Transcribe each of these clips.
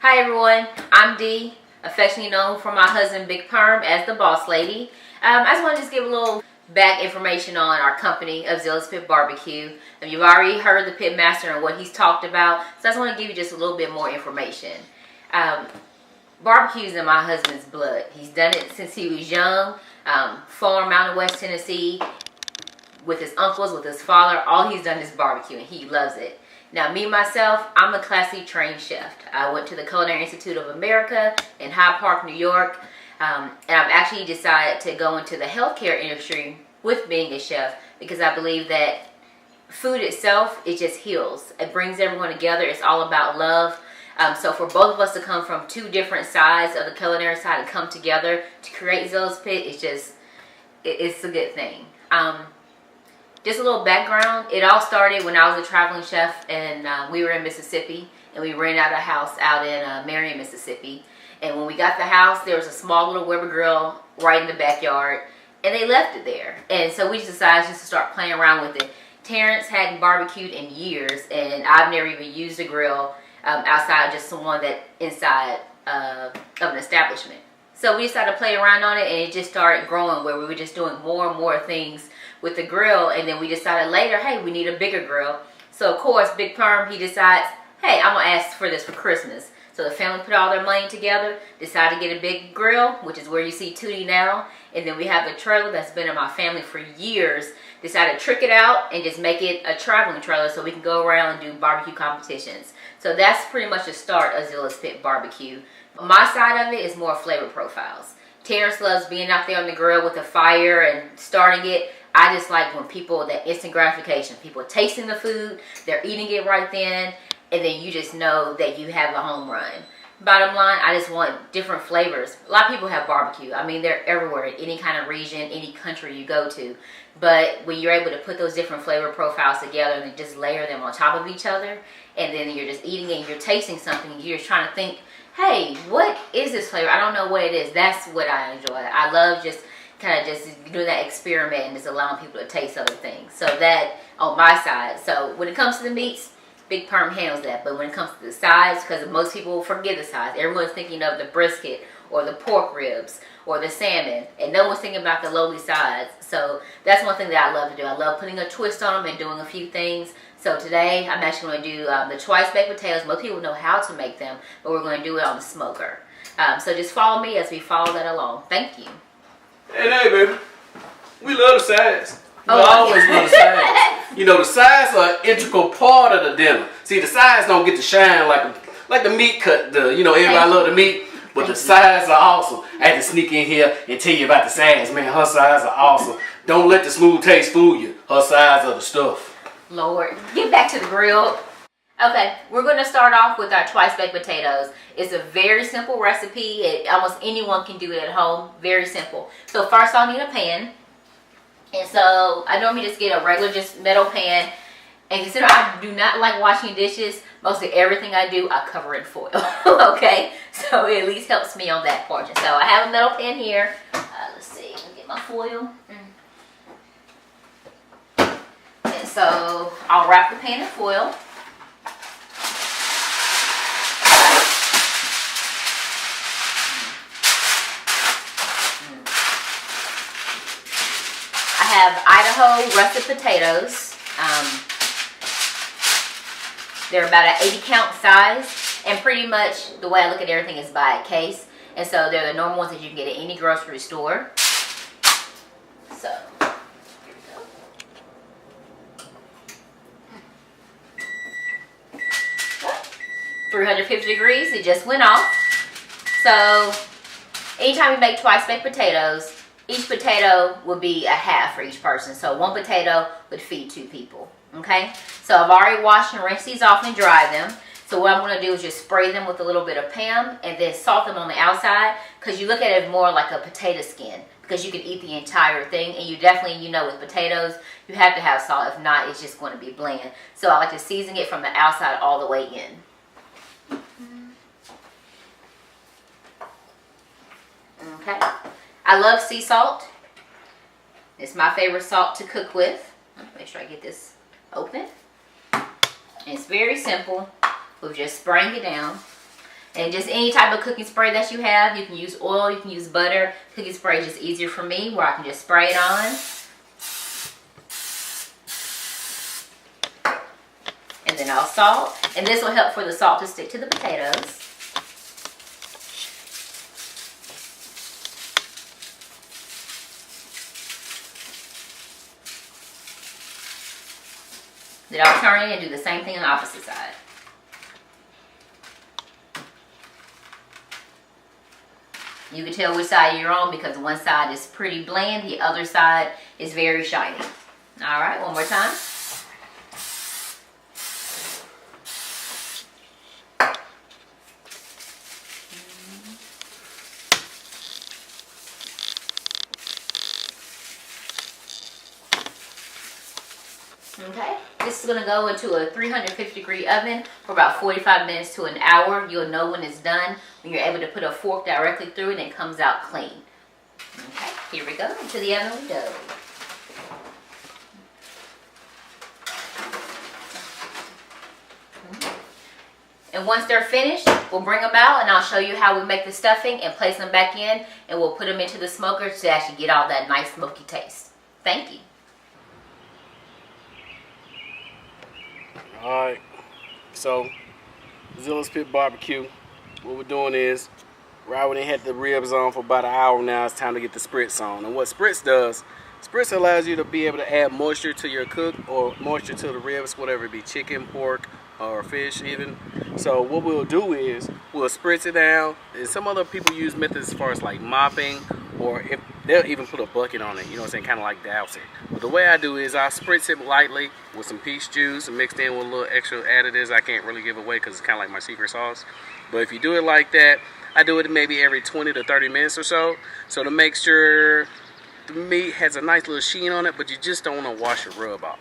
Hi everyone, I'm Dee, affectionately known for my husband Big Perm as the boss lady. I just want to give a little back information on our company of Zilla'S Pit Barbecue. You've already heard the pit master and what he's talked about, so I just want to give you just a little bit more information. Barbecue's in my husband's blood. He's done it since he was young, farm out in West Tennessee, with his uncles, with his father. All he's done is barbecue and he loves it. Now, me, myself, I'm a classically trained chef. I went to the Culinary Institute of America in Hyde Park, New York. And I've actually decided to go into the healthcare industry with being a chef because I believe that food itself, it just heals. It brings everyone together. It's all about love. So for both of us to come from two different sides of the culinary side and come together to create Zilla'S Pit, it's a good thing. Just a little background, it all started when I was a traveling chef and we were in Mississippi and we rented out a house out in Marion, Mississippi. And when we got the house, there was a small little Weber grill right in the backyard and they left it there. And so we just decided just to start playing around with it. Terrence hadn't barbecued in years and I've never even used a grill outside of just someone that inside of an establishment. So we decided to play around on it and it just started growing where we were just doing more and more things with the grill, and then we decided later, hey, we need a bigger grill. So of course, Big Perm, he decides, hey, I'm gonna ask for this for Christmas. So the family put all their money together, decided to get a big grill, which is where you see Tootie now, and then we have the trailer that's been in my family for years. Decided to trick it out and just make it a traveling trailer so we can go around and do barbecue competitions. So that's pretty much the start of Zilla'S Pit Barbecue. My side of it is more flavor profiles. Terrence loves being out there on the grill with the fire and starting it. I just like when people, that instant gratification, people tasting the food, they're eating it right then, and then you just know that you have a home run. Bottom line, I just want different flavors. A lot of people have barbecue. I mean, they're everywhere, in any kind of region, any country you go to. But when you're able to put those different flavor profiles together and just layer them on top of each other, and then you're just eating it and you're tasting something, you're just trying to think, hey, what is this flavor? I don't know what it is. That's what I enjoy. I love just kind of just doing that experiment and just allowing people to taste other things. So that on my side. So when it comes to the meats, Big Perm handles that. But when it comes to the sides, because most people forget the sides. Everyone's thinking of the brisket or the pork ribs or the salmon, and no one's thinking about the lowly sides. So that's one thing that I love to do. I love putting a twist on them and doing a few things. So today I'm actually going to do the twice baked potatoes. Most people know how to make them, but we're going to do it on the smoker. So just follow me as we follow that along. Thank you. Hey, baby. We love the sides. We always love the sides. You know, the sides are an integral part of the dinner. See, the sides don't get to shine like the meat cut. Everybody love the meat, but the sides are awesome. I had to sneak in here and tell you about the sides, man. Her sides are awesome. Don't let the smooth taste fool you. Her sides are the stuff. Lord, get back to the grill. Okay, we're going to start off with our twice baked potatoes. It's a very simple recipe. Almost anyone can do it at home. Very simple. So first I'll need a pan. And so I normally just get a regular just metal pan. And consider I do not like washing dishes. Mostly everything I do, I cover in foil. Okay, so it at least helps me on that portion. So I have a metal pan here. Let's see, let me get my foil. And so I'll wrap the pan in foil. I have Idaho russet potatoes. They're about an 80 count size, and pretty much the way I look at everything is by a case, and so they're the normal ones that you can get at any grocery store. So here we go. 350 degrees, it just went off. So anytime you make twice baked potatoes, each potato will be a half for each person. So one potato would feed 2 people. Okay? So I've already washed and rinsed these off and dried them. So what I'm going to do is just spray them with a little bit of Pam and then salt them on the outside, because you look at it more like a potato skin, because you can eat the entire thing. And you definitely, with potatoes, you have to have salt. If not, it's just going to be bland. So I like to season it from the outside all the way in. Okay. I love sea salt. It's my favorite salt to cook with. Make sure I get this open. And it's very simple. We'll just spraying it down. And just any type of cooking spray that you have. You can use oil, you can use butter. Cooking spray is just easier for me where I can just spray it on. And then I'll salt. And this will help for the salt to stick to the potatoes. Then I'll turn it and do the same thing on the opposite side. You can tell which side you're on because one side is pretty bland, the other side is very shiny. All right, one more time. Okay, this is going to go into a 350-degree oven for about 45 minutes to an hour. You'll know when it's done when you're able to put a fork directly through it and it comes out clean. Okay, here we go. Into the oven we go. And once they're finished, we'll bring them out and I'll show you how we make the stuffing and place them back in, and we'll put them into the smoker to actually get all that nice smoky taste. Thank you. Alright, so Zilla'S Pit Barbecue, what we're doing is, right when they had the ribs on for about an hour now, it's time to get the spritz on. And what spritz does, spritz allows you to be able to add moisture to your cook, or moisture to the ribs, whatever it be, chicken, pork, or fish even. So what we'll do is, we'll spritz it down, and some other people use methods as far as like mopping, or if they'll even put a bucket on it, you know what I'm saying, kind of like douse it. But the way I do is I spritz it lightly with some peach juice and mixed in with a little extra additives I can't really give away because it's kind of like my secret sauce. But if you do it like that, I do it maybe every 20 to 30 minutes or so. So to make sure the meat has a nice little sheen on it, but you just don't want to wash your rub off.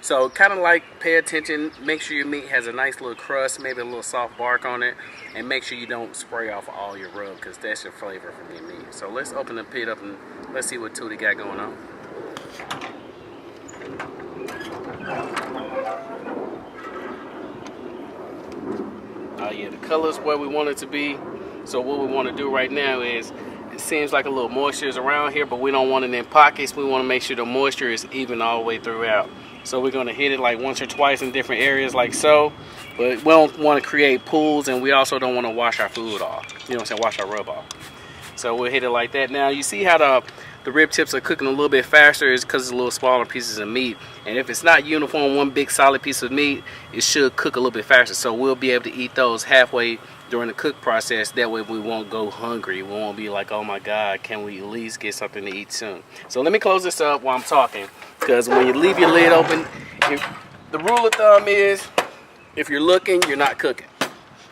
So kind of like pay attention, make sure your meat has a nice little crust, maybe a little soft bark on it, and make sure you don't spray off all your rub because that's your flavor from your meat. So let's open the pit up and let's see what Tootie got going on. Oh yeah, the color's where we want it to be. So what we want to do right now is, it seems like a little moisture is around here, but we don't want it in pockets. We want to make sure the moisture is even all the way throughout. So we're going to hit it like once or twice in different areas like so. But we don't want to create pools, and we also don't want to wash our food off. You know what I'm saying? Wash our rub off. So we'll hit it like that. Now you see how the rib tips are cooking a little bit faster is because it's a little smaller pieces of meat. And if it's not uniform, one big solid piece of meat, it should cook a little bit faster. So we'll be able to eat those halfway during the cook process. That way we won't go hungry. We won't be like, oh my God, can we at least get something to eat soon? So let me close this up while I'm talking. Because when you leave your lid open, the rule of thumb is, if you're looking, you're not cooking.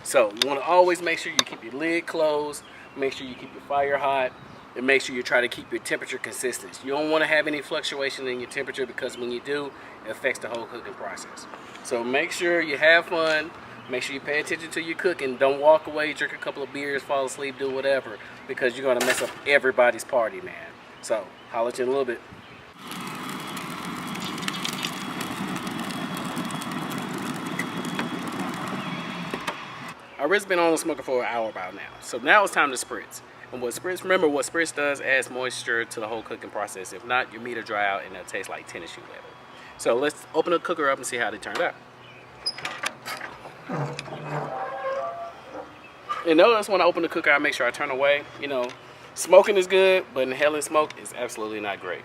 So you want to always make sure you keep your lid closed, make sure you keep your fire hot, and make sure you try to keep your temperature consistent. You don't want to have any fluctuation in your temperature, because when you do, it affects the whole cooking process. So make sure you have fun, make sure you pay attention to your cooking. Don't walk away, drink a couple of beers, fall asleep, do whatever, because you're going to mess up everybody's party, man. So, holler at you in a little bit. Our rib's been on the smoker for an hour about now. So now it's time to spritz. And remember what spritz does, adds moisture to the whole cooking process. If not, your meat will dry out and it'll taste like tennis shoe leather. So let's open the cooker up and see how they turned out. And notice when I open the cooker, I make sure I turn away. You know, smoking is good, but inhaling smoke is absolutely not great.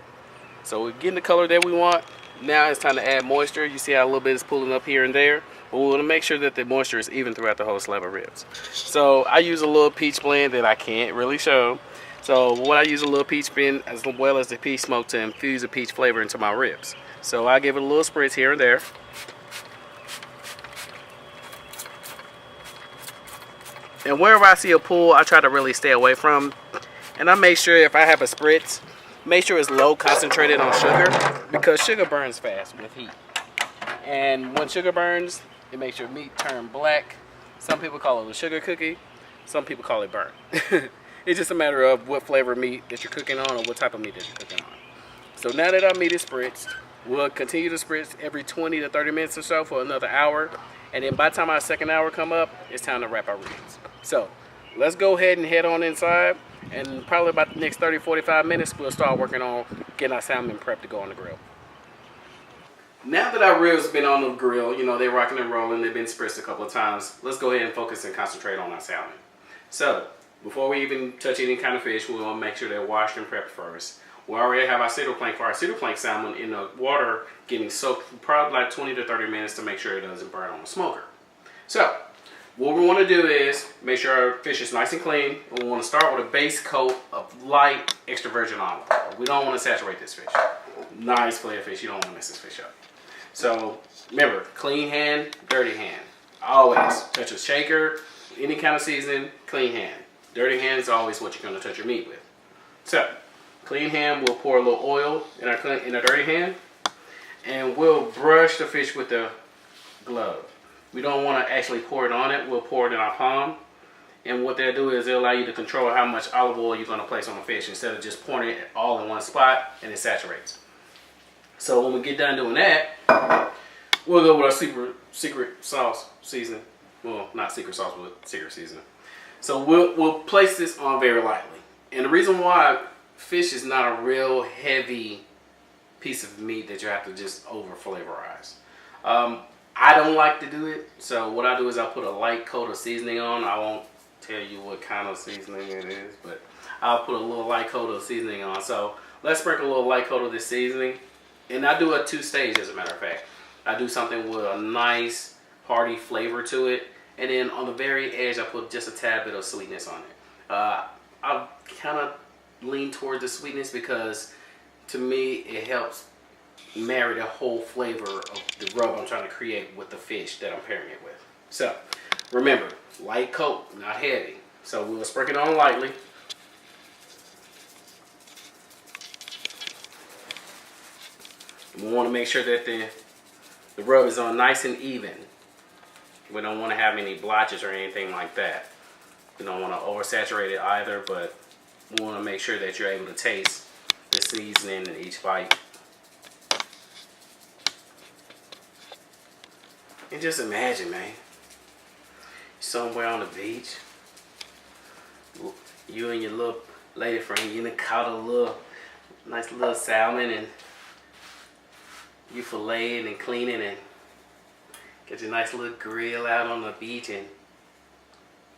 So we're getting the color that we want. Now it's time to add moisture. You see how a little bit is pulling up here and there. But we want to make sure that the moisture is even throughout the whole slab of ribs. So I use a little peach blend that I can't really show. So what I use a little peach blend as well as the peach smoke to infuse the peach flavor into my ribs. So I give it a little spritz here and there. And wherever I see a pool, I try to really stay away from. And I make sure if I have a spritz, make sure it's low concentrated on sugar, because sugar burns fast with heat. And when sugar burns, it makes your meat turn black. Some people call it a sugar cookie. Some people call it burnt. It's just a matter of what flavor meat that you're cooking on, or what type of meat that you're cooking on. So now that our meat is spritzed, we'll continue to spritz every 20 to 30 minutes or so for another hour. And then by the time our second hour come up, it's time to wrap our ribs. So let's go ahead and head on inside, and probably about the next 30-45 minutes we'll start working on getting our salmon prepped to go on the grill. Now that our ribs have been on the grill, you know, they're rocking and rolling, they've been spritzed a couple of times, let's go ahead and focus and concentrate on our salmon. So before we even touch any kind of fish, we want to make sure they're washed and prepped first. We already have our cedar plank for our cedar plank salmon in the water getting soaked for probably like 20 to 30 minutes to make sure it doesn't burn on the smoker. So what we want to do is make sure our fish is nice and clean. And we want to start with a base coat of light extra virgin olive oil. We don't want to saturate this fish. Nice fillet of fish, you don't want to mess this fish up. So remember, clean hand, dirty hand. Always touch a shaker, any kind of seasoning, clean hand. Dirty hand is always what you're going to touch your meat with. So clean hand, we'll pour a little oil in our dirty hand, and we'll brush the fish with the glove. We don't want to actually pour it on it. We'll pour it in our palm. And what they'll do is they'll allow you to control how much olive oil you're going to place on the fish instead of just pouring it all in one spot and it saturates. So when we get done doing that, we'll go with our secret sauce seasoning. Well, not secret sauce, but secret seasoning. So we'll place this on very lightly. And the reason why fish is not a real heavy piece of meat that you have to just over flavorize. I don't like to do it, so what I do is I put a light coat of seasoning on. I won't tell you what kind of seasoning it is, but I'll put a little light coat of seasoning on. So let's sprinkle a little light coat of this seasoning, and I do a two-stage, as a matter of fact. I do something with a nice hearty flavor to it, and then on the very edge I put just a tad bit of sweetness on it. I kind of lean towards the sweetness because to me it helps marry the whole flavor of the rub I'm trying to create with the fish that I'm pairing it with. So remember, light coat, not heavy. So we'll sprinkle it on lightly. We want to make sure that the rub is on nice and even. We don't want to have any blotches or anything like that. We don't want to oversaturate it either, but we want to make sure that you're able to taste the seasoning in each bite. And just imagine, man, somewhere on the beach, you and your little lady friend, you done caught a nice little salmon, and you filleting and cleaning and get your nice little grill out on the beach and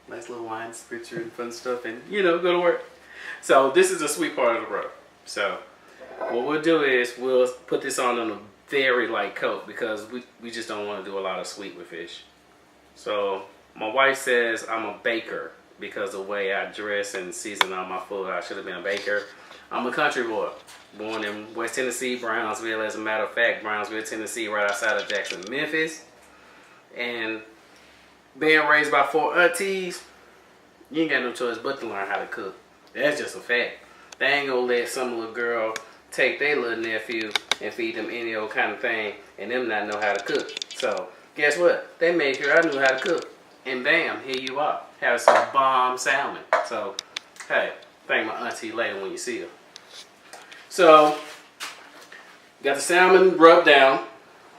nice little wine spritzer and fun stuff, and you know, go to work. So this is the sweet part of the rub. So what we'll do is we'll put this on a very light coat because we just don't want to do a lot of sweet with fish. So my wife says I'm a baker because the way I dress and season all my food. I should have been a baker. I'm a country boy, born in West Tennessee, Brownsville. As a matter of fact, Brownsville, Tennessee, right outside of Jackson, Memphis. And being raised by 4 aunties, you ain't got no choice but to learn how to cook. That's just a fact. They ain't gonna let some little girl take their little nephew and feed them any old kind of thing and them not know how to cook. So guess what? They made sure I knew how to cook. And bam, here you are, having some bomb salmon. So hey, thank my auntie later when you see her. So got the salmon rubbed down,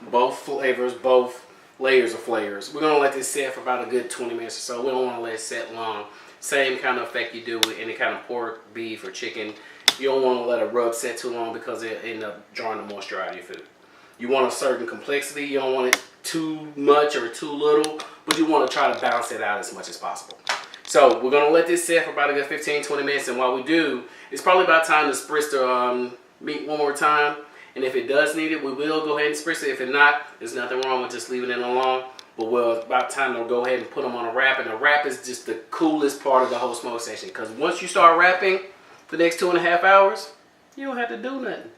both flavors, both layers of flavors. We're gonna let this set for about a good 20 minutes or so. We don't want to let it set long. Same kind of effect you do with any kind of pork, beef, or chicken. You don't want to let a rub set too long because it'll end up drawing the moisture out of your food. You want a certain complexity. You don't want it too much or too little, but you want to try to balance it out as much as possible. So we're going to let this set for about a good 15-20 minutes, and while we do, it's probably about time to spritz the meat one more time. And if it does need it, we will go ahead and spritz it. If it not, there's nothing wrong with just leaving it alone. But it's about time to go ahead and put them on a wrap. And the wrap is just the coolest part of the whole smoke session. Because once you start wrapping for the next 2.5 hours, you don't have to do nothing.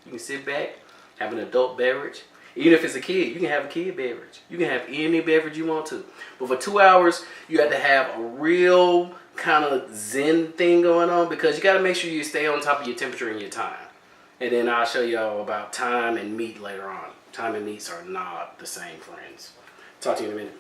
You can sit back, have an adult beverage. Even if it's a kid, you can have a kid beverage. You can have any beverage you want to. But for 2 hours, you have to have a real kind of zen thing going on. Because you got to make sure you stay on top of your temperature and your time. And then I'll show y'all about time and meat later on. Time and meats are not the same, friends. Talk to you in a minute.